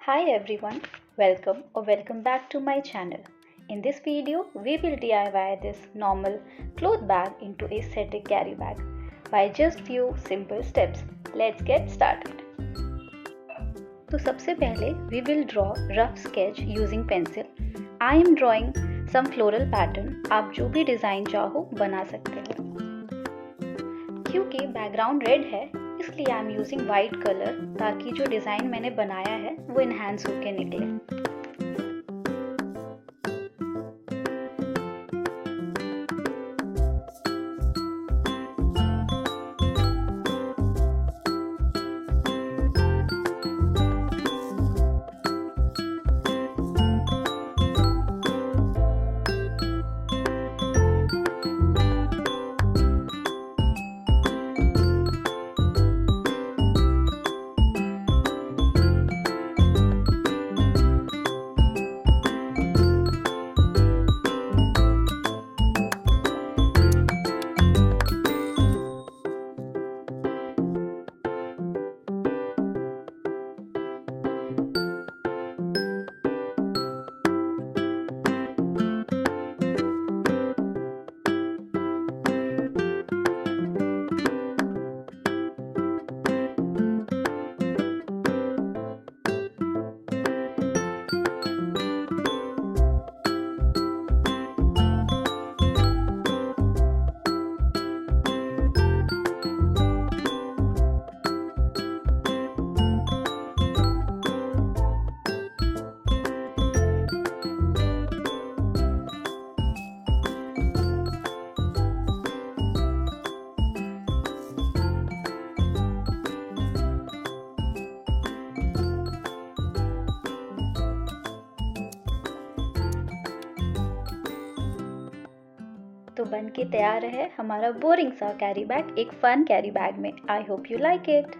Hi everyone, welcome back to my channel. In this video, we will DIY this normal cloth bag into a aesthetic carry bag by just few simple steps. Let's get started. तो सबसे पहले we will draw rough sketch using pencil. I am drawing some floral pattern. आप जो भी design चाहो बना सकते हो. क्योंकि बैकग्राउंड रेड है इसलिए I am using white colour ताकि जो डिज़ाइन मैंने बनाया है वो इन्हांस होके निकले. तो बन के तैयार है हमारा बोरिंग सा कैरी बैग एक फन कैरी बैग में. I hope you like it.